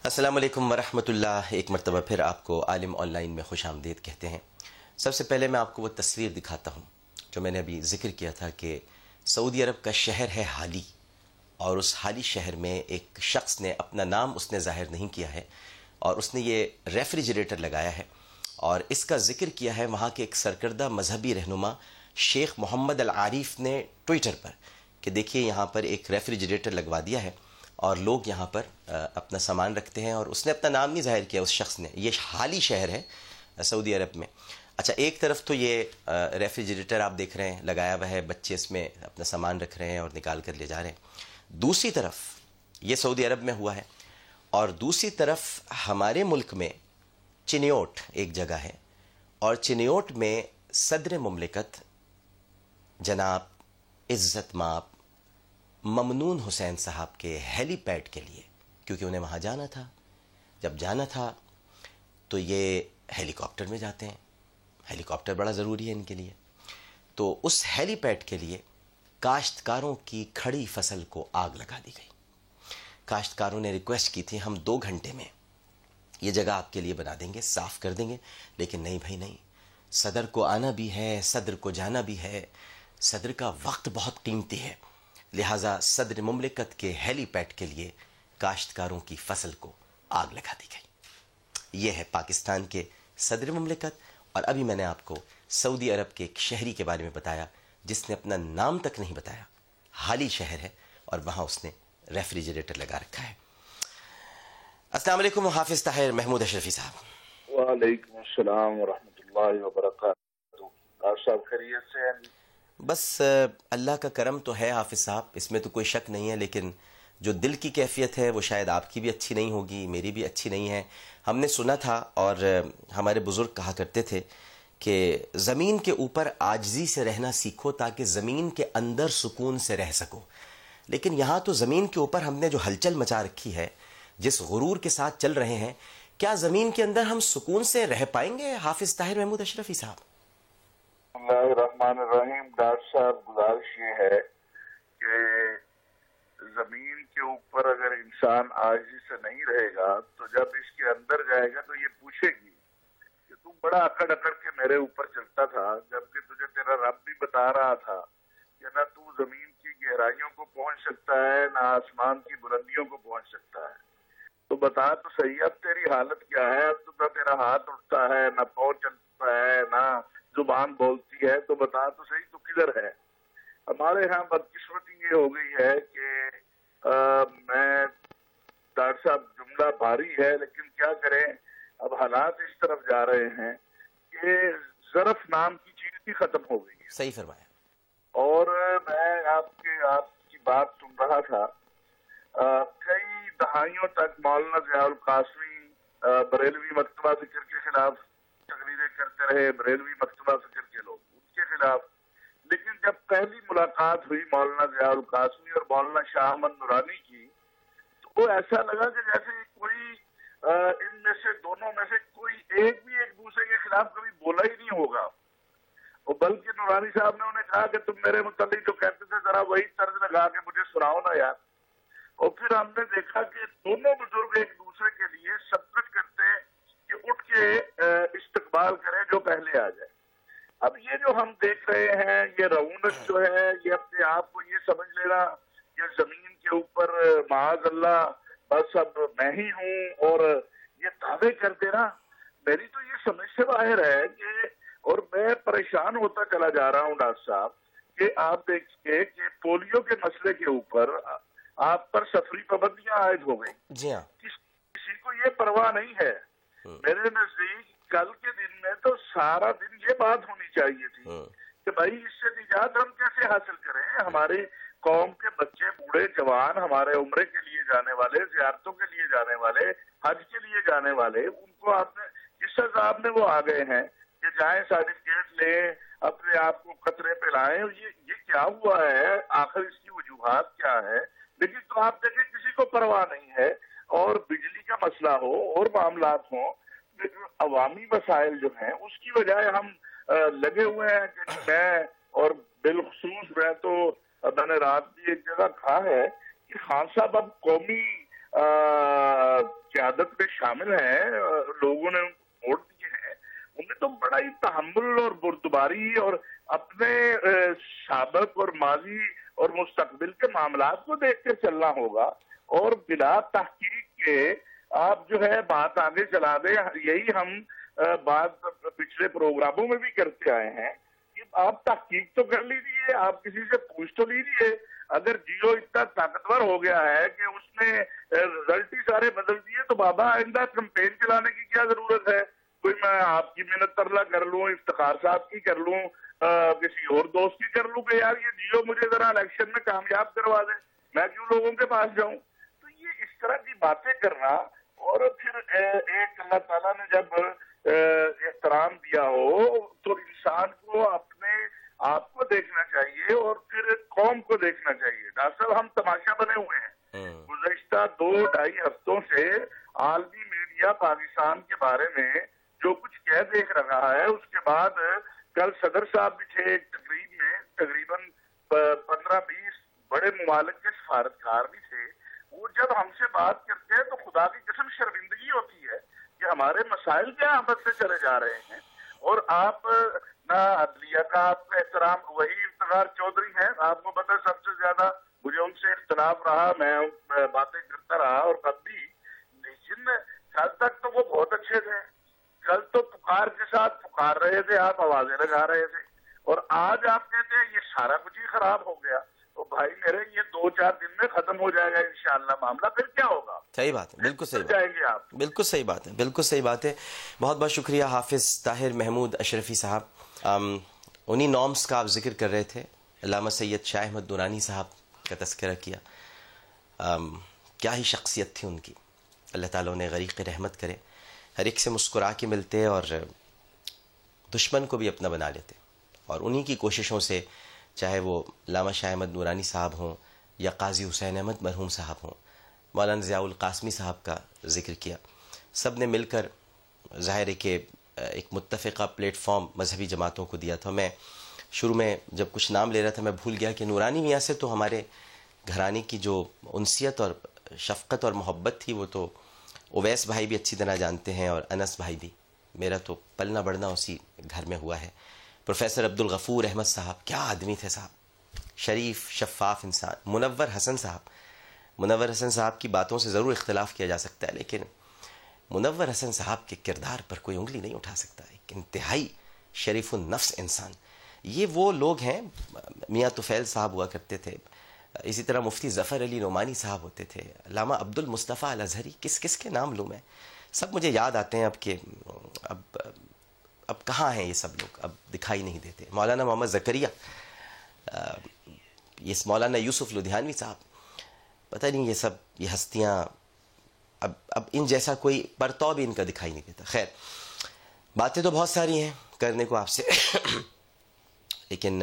السلام علیکم ورحمۃ اللہ. ایک مرتبہ پھر آپ کو عالم آن لائن میں خوش آمدید کہتے ہیں. سب سے پہلے میں آپ کو وہ تصویر دکھاتا ہوں جو میں نے ابھی ذکر کیا تھا کہ سعودی عرب کا شہر ہے حالی، اور اس حالی شہر میں ایک شخص نے اپنا نام اس نے ظاہر نہیں کیا ہے اور اس نے یہ ریفریجریٹر لگایا ہے اور اس کا ذکر کیا ہے وہاں کے ایک سرکردہ مذہبی رہنما شیخ محمد العارف نے ٹویٹر پر کہ دیکھیے یہاں پر ایک ریفریجریٹر لگوا دیا ہے اور لوگ یہاں پر اپنا سامان رکھتے ہیں، اور اس نے اپنا نام نہیں ظاہر کیا اس شخص نے. یہ حالی شہر ہے سعودی عرب میں. اچھا، ایک طرف تو یہ ریفریجریٹر آپ دیکھ رہے ہیں لگایا ہوا ہے، بچے اس میں اپنا سامان رکھ رہے ہیں اور نکال کر لے جا رہے ہیں. دوسری طرف یہ سعودی عرب میں ہوا ہے، اور دوسری طرف ہمارے ملک میں چنیوٹ ایک جگہ ہے، اور چنیوٹ میں صدر مملکت جناب عزت مآب ممنون حسین صاحب کے ہیلی پیڈ کے لیے، کیونکہ انہیں وہاں جانا تھا، جب جانا تھا تو یہ ہیلی کاپٹر میں جاتے ہیں. ہیلی کاپٹر بڑا ضروری ہے ان کے لیے. تو اس ہیلی پیڈ کے لیے کاشتکاروں کی کھڑی فصل کو آگ لگا دی گئی. کاشتکاروں نے ریکویسٹ کی تھی ہم 2 گھنٹے میں یہ جگہ آپ کے لیے بنا دیں گے، صاف کر دیں گے، لیکن نہیں بھائی نہیں، صدر کو آنا بھی ہے، صدر کو جانا بھی ہے، صدر کا وقت بہت قیمتی ہے، لہٰذا صدر مملکت کے ہیلی پیڈ کے لیے کاشتکاروں کی فصل کو آگ لگا دی گئی. یہ ہے پاکستان کے صدر مملکت. اور ابھی میں نے آپ کو سعودی عرب کے ایک شہری کے بارے میں بتایا جس نے اپنا نام تک نہیں بتایا. حالی شہر ہے اور وہاں اس نے ریفریجریٹر لگا رکھا ہے. السلام علیکم حافظ طاہر محمود اشرفی صاحب. وعلیکم السلام ورحمۃ اللہ وبرکاتہ. آپ صاحب خیریت سے ہیں؟ بس اللہ کا کرم تو ہے حافظ صاحب، اس میں تو کوئی شک نہیں ہے، لیکن جو دل کی کیفیت ہے وہ شاید آپ کی بھی اچھی نہیں ہوگی، میری بھی اچھی نہیں ہے. ہم نے سنا تھا اور ہمارے بزرگ کہا کرتے تھے کہ زمین کے اوپر عاجزی سے رہنا سیکھو تاکہ زمین کے اندر سکون سے رہ سکو. لیکن یہاں تو زمین کے اوپر ہم نے جو ہلچل مچا رکھی ہے، جس غرور کے ساتھ چل رہے ہیں، کیا زمین کے اندر ہم سکون سے رہ پائیں گے حافظ طاہر محمود اشرفی صاحب؟ اللہ الرحمن الرحیم. ڈاکٹر صاحب گزارش یہ ہے کہ زمین کے اوپر اگر انسان عاجزی سے نہیں رہے گا تو جب اس کے اندر جائے گا تو یہ پوچھے گی کہ تو بڑا اکڑ اکڑ کے میرے اوپر چلتا تھا، جبکہ تجھے تیرا رب بھی بتا رہا تھا کہ نہ تو زمین کی گہرائیوں کو پہنچ سکتا ہے نہ آسمان کی بلندیوں کو پہنچ سکتا ہے. تو بتا تو صحیح اب تیری حالت کیا ہے؟ اب تو نہ تیرا ہاتھ اٹھتا ہے، نہ پاؤں چلتا ہے، نہ زبان بولتی ہے. تو بتا تو صحیح تو کدھر ہے؟ ہمارے ہاں بدقسمتی یہ ہو گئی ہے کہ میں ڈاکٹر صاحب جملہ بھاری ہے لیکن کیا کریں، اب حالات اس طرف جا رہے ہیں کہ ظرف نام کی چیز بھی ختم ہو گئی ہے. صحیح فرمایا. اور میں آپ کی بات سن رہا تھا. کئی دہائیوں تک مولانا ضیاء القاسمی بریلوی مکتبہ فکر کے خلاف تقریریں کرتے رہے، بریلوی مکتبہ فکر کے لوگ ان کے خلاف. لیکن جب پہلی ملاقات ہوئی مولانا ضیاء القاسمی اور مولانا شاہ احمد نورانی کی تو وہ ایسا لگا کہ جیسے کوئی ان میں سے دونوں میں سے کوئی ایک بھی ایک دوسرے کے خلاف کبھی بولا ہی نہیں ہوگا. اور بلکہ نورانی صاحب نے انہیں کہا کہ تم میرے متعلق جو کہتے تھے ذرا وہی طرز لگا کے مجھے سناؤ نا یار. اور پھر ہم نے دیکھا کہ دونوں بزرگ ایک دوسرے کے لیے سبقت کرتے کہ اٹھ کے استقبال کریں جو پہلے آ جائے. اب یہ جو ہم دیکھ رہے ہیں یہ رعونت جو ہے، یہ اپنے آپ کو یہ سمجھ لینا کہ زمین کے اوپر معاذ اللہ بس اب میں ہی ہوں اور یہ دعوے کر دینا، میری تو یہ سمجھ سے باہر ہے کہ، اور میں پریشان ہوتا چلا جا رہا ہوں ڈاکٹر صاحب کہ آپ دیکھیں کہ پولیو کے مسئلے کے اوپر آپ پر سفری پابندیاں عائد ہو گئی. جی ہاں. کسی کو یہ پرواہ نہیں ہے. میرے نزدیک کل کے دن میں تو سارا دن یہ بات ہونی چاہیے تھی کہ بھائی اس سے نجات ہم کیسے حاصل کریں. ہمارے قوم کے بچے، بوڑھے، جوان، ہمارے عمرے کے لیے جانے والے، زیارتوں کے لیے جانے والے، حج کے لیے جانے والے، ان کو آپ نے جس عذاب میں وہ آ گئے ہیں کہ جائیں سرٹیفکیٹ لیں، اپنے آپ کو قطرے پہ لائیں. یہ کیا ہوا ہے؟ آخر اس کی وجوہات کیا ہے؟ لیکن تو آپ دیکھیں کسی کو پرواہ نہیں ہے. اور بجلی کا مسئلہ ہو اور معاملات ہوں، عوامی مسائل جو ہیں اس کی بجائے ہم لگے ہوئے ہیں کہ میں، اور بالخصوص میں نے رات بھی ایک جگہ کہا ہے کہ خان صاحب اب قومی قیادت میں شامل ہیں، لوگوں نے ووٹ دیے ہیں، ان نے تو بڑا ہی تحمل اور بردباری اور اپنے سابق اور ماضی اور مستقبل کے معاملات کو دیکھ کر چلنا ہوگا، اور بلا تحقیق کے آپ جو ہے بات آگے چلا دیں. یہی ہم بات پچھلے پروگراموں میں بھی کرتے آئے ہیں کہ آپ تحقیق تو کر لیجیے، آپ کسی سے پوچھ تو لیجیے. اگر جیو اتنا طاقتور ہو گیا ہے کہ اس نے رزلٹ ہی سارے بدل دیے، تو بابا آئندہ کمپین چلانے کی کیا ضرورت ہے؟ کوئی میں آپ کی محنت ترلا کر لوں، افتخار صاحب کی کر لوں، کسی اور دوست کی کر لوں کہ یار یہ جیو مجھے ذرا الیکشن میں کامیاب کروا دے، میں کیوں لوگوں کے پاس جاؤں؟ تو یہ اس طرح کی باتیں کرنا، اور پھر ایک اللہ تعالیٰ نے جب احترام دیا ہو تو انسان کو اپنے آپ کو دیکھنا چاہیے اور پھر قوم کو دیکھنا چاہیے. ڈاکٹر صاحب ہم تماشا بنے ہوئے ہیں. گزشتہ 2-2.5 ہفتوں سے عالمی میڈیا پاکستان کے بارے میں جو کچھ کہہ دیکھ رہا ہے، اس کے بعد کل صدر صاحب بھی تھے ایک تقریب میں، تقریباً 15-20 بڑے ممالک کے سفارتکار بھی تھے. وہ جب ہم سے بات کرتے ہیں تو خدا کی قسم شرمندگی ہوتی ہے کہ ہمارے مسائل کیا آمد سے چلے جا رہے ہیں. اور آپ نہ عدلیہ کا آپ کا احترام، وہی افتخار چودھری ہیں، آپ کو پتہ سب سے زیادہ مجھے ان سے اختلاف رہا، میں باتیں کرتا رہا اور کب بھی، لیکن کل تک تو وہ بہت اچھے تھے. کل تو پکار کے ساتھ پکار رہے تھے، آپ آوازیں لگا رہے تھے، اور آج آپ کہتے ہیں یہ سارا کچھ ہی خراب ہو گیا. تو بھائی میرے یہ 2-4 دن میں ختم ہو جائے گا انشاءاللہ معاملہ، پھر کیا ہوگا؟ صحیح بات ہے، بالکل صحیح جائیں گے آپ. بالکل صحیح بات ہے، بالکل صحیح بات ہے. بہت بہت شکریہ حافظ طاہر محمود اشرفی صاحب. انہی نارمز کا آپ ذکر کر رہے تھے. علامہ سید شاہ احمد نورانی صاحب کا تذکرہ کیا. کیا ہی شخصیت تھی ان کی، اللہ تعالیٰ انہیں غریق رحمت کرے. ہر ایک سے مسکرا کے ملتے اور دشمن کو بھی اپنا بنا لیتے، اور انہی کی کوششوں سے، چاہے وہ علامہ شاہ احمد نورانی صاحب ہوں یا قاضی حسین احمد مرحوم صاحب ہوں، مولانا ضیاء القاسمی صاحب کا ذکر کیا، سب نے مل کر ظاہر ہے کہ ایک متفقہ پلیٹ فارم مذہبی جماعتوں کو دیا تھا. میں شروع میں جب کچھ نام لے رہا تھا میں بھول گیا کہ نورانی میاں سے تو ہمارے گھرانے کی جو انسیت اور شفقت اور محبت تھی وہ تو اویس بھائی بھی اچھی طرح جانتے ہیں، اور انس بھائی بھی. میرا تو پلنا بڑھنا اسی گھر میں ہوا ہے. پروفیسر عبدالغفور احمد صاحب کیا آدمی تھے صاحب، شریف شفاف انسان. منور حسن صاحب کی باتوں سے ضرور اختلاف کیا جا سکتا ہے، لیکن منور حسن صاحب کے کردار پر کوئی انگلی نہیں اٹھا سکتا. ایک انتہائی شریف النفس انسان. یہ وہ لوگ ہیں. میاں طفیل صاحب ہوا کرتے تھے، اسی طرح مفتی ظفر علی نعمانی صاحب ہوتے تھے، علامہ عبد المصطفیٰ الازہری، کس کے نام لوں میں، سب مجھے یاد آتے ہیں اب کہ اب کہاں ہیں یہ سب لوگ، اب دکھائی نہیں دیتے. مولانا محمد زکریا، یہ مولانا یوسف لدھیانوی صاحب، پتہ نہیں یہ ہستیاں اب ان جیسا کوئی پرتو بھی ان کا دکھائی نہیں دیتا. خیر، باتیں تو بہت ساری ہیں کرنے کو آپ سے، لیکن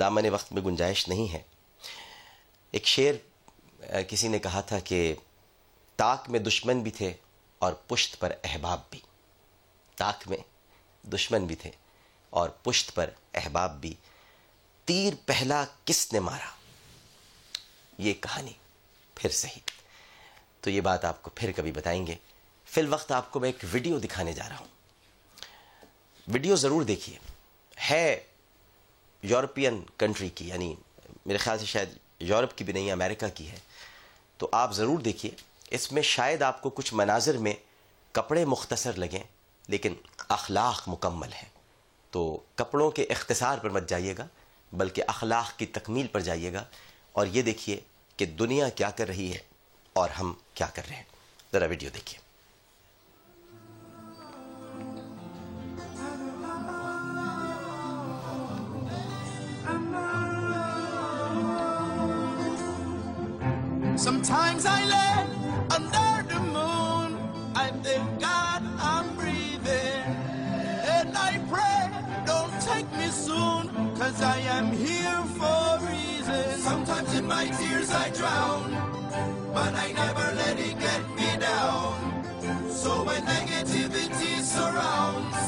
دامن وقت میں گنجائش نہیں ہے. ایک شعر کسی نے کہا تھا کہ تاک میں دشمن بھی تھے اور پشت پر احباب بھی. تاک میں دشمن بھی تھے اور پشت پر احباب بھی. تیر پہلا کس نے مارا، یہ کہانی پھر صحیح. تو یہ بات آپ کو پھر کبھی بتائیں گے. فی الوقت آپ کو میں ایک ویڈیو دکھانے جا رہا ہوں. ویڈیو ضرور دیکھیے. ہے یورپین کنٹری کی، یعنی میرے خیال سے شاید یورپ کی بھی نہیں، امریکہ کی ہے. تو آپ ضرور دیکھیے. اس میں شاید آپ کو کچھ مناظر میں کپڑے مختصر لگیں، لیکن اخلاق مکمل ہیں. تو کپڑوں کے اختصار پر مت جائیے گا، بلکہ اخلاق کی تکمیل پر جائیے گا، اور یہ دیکھیے کہ دنیا کیا کر رہی ہے اور ہم کیا کر رہے ہیں. ذرا ویڈیو دیکھیے. Sometimes I lay under the moon, I thank God I'm breathing, and I pray don't take me soon, 'cause I am here for a reason. Sometimes in my tears I drown, but I never let it get me down. So when negativity surrounds,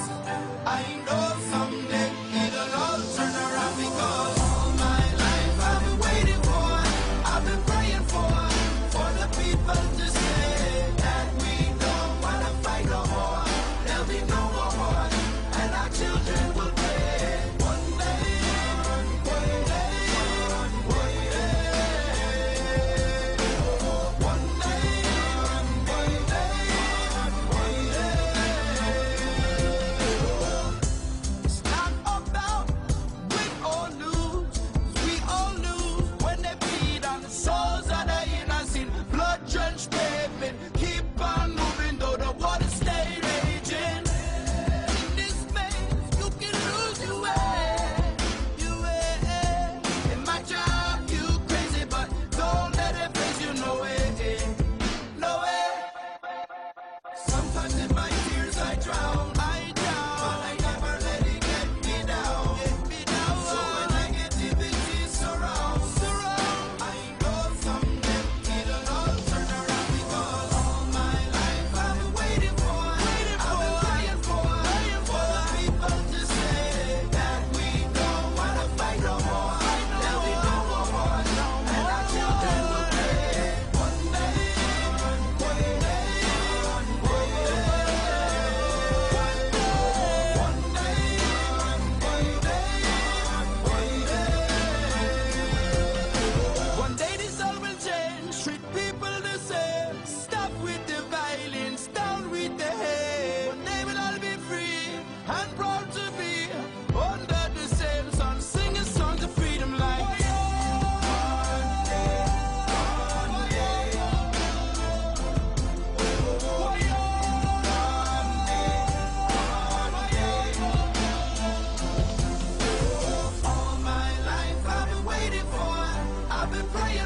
I know someday it'll all turn around, because all my life I've been waiting for, I've been praying for the people to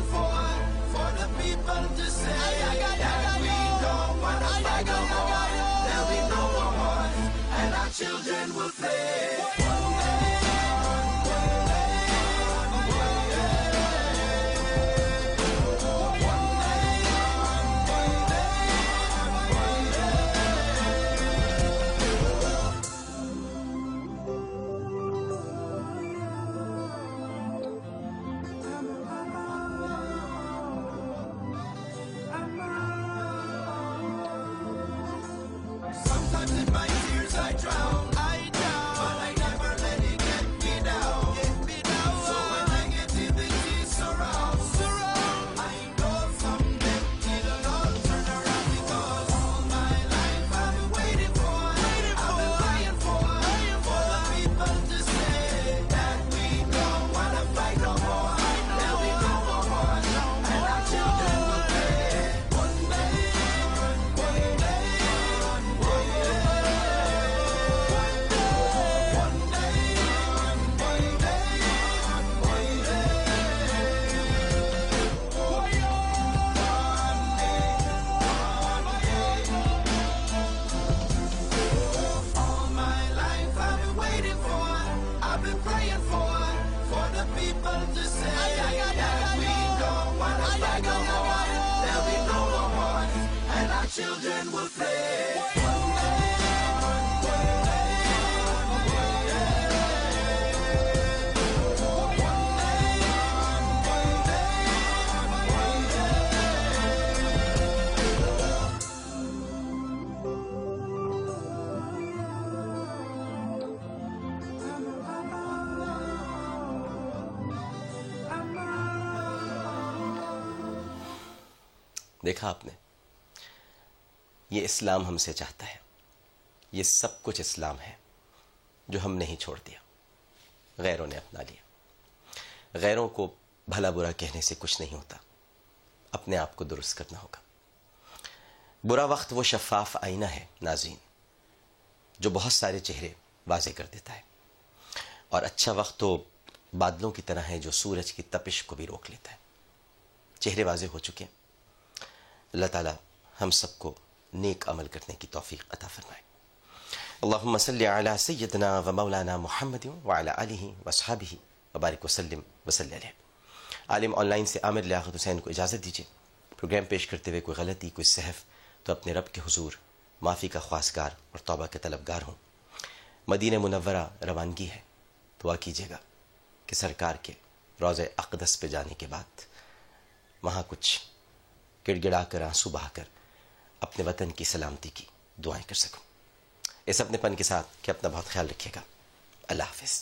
praying for the people to say that we don't want to fight no more. There'll be no more wars, and our children will play. Sometimes in my tears I drown, but I never let it get me down. So when negativity surrounds, I know someday it'll all turn around, because all my life I've been waiting for, I've been praying for the people to say that we don't wanna fight no more. There'll be no more wars, and our children will pay. One day, all my life I've been waiting for, I've been praying for the people to say that we don't wanna fight no more. There'll be no more wars, and our children will play. دیکھا آپ نے، یہ اسلام ہم سے چاہتا ہے، یہ سب کچھ اسلام ہے جو ہم نے ہی چھوڑ دیا، غیروں نے اپنا لیا۔ غیروں کو بھلا برا کہنے سے کچھ نہیں ہوتا، اپنے آپ کو درست کرنا ہوگا۔ برا وقت وہ شفاف آئینہ ہے ناظرین، جو بہت سارے چہرے واضح کر دیتا ہے، اور اچھا وقت تو بادلوں کی طرح ہے جو سورج کی تپش کو بھی روک لیتا ہے۔ چہرے واضح ہو چکے ہیں، اللہ تعالی ہم سب کو نیک عمل کرنے کی توفیق عطا فرمائے۔ اللہم صلی علی سیدنا و مولانا محمد وعلی آلہ واصحابہ وبارک وسلم وصلی علیہ۔ عالم آن لائن سے عامر لیاقت حسین کو اجازت دیجیے۔ پروگرام پیش کرتے ہوئے کوئی غلطی، کوئی سہو تو اپنے رب کے حضور معافی کا خواستگار اور توبہ کے طلبگار ہوں۔ مدینہ منورہ روانگی ہے، دعا کیجیے گا کہ سرکار کے روضہ اقدس پہ جانے کے بعد وہاں کچھ گڑ گڑا کر آنسو بہا کر اپنے وطن کی سلامتی کی دعائیں کر سکوں۔ اس اپنے پن کے ساتھ کہ اپنا بہت خیال رکھیے گا۔ اللہ حافظ۔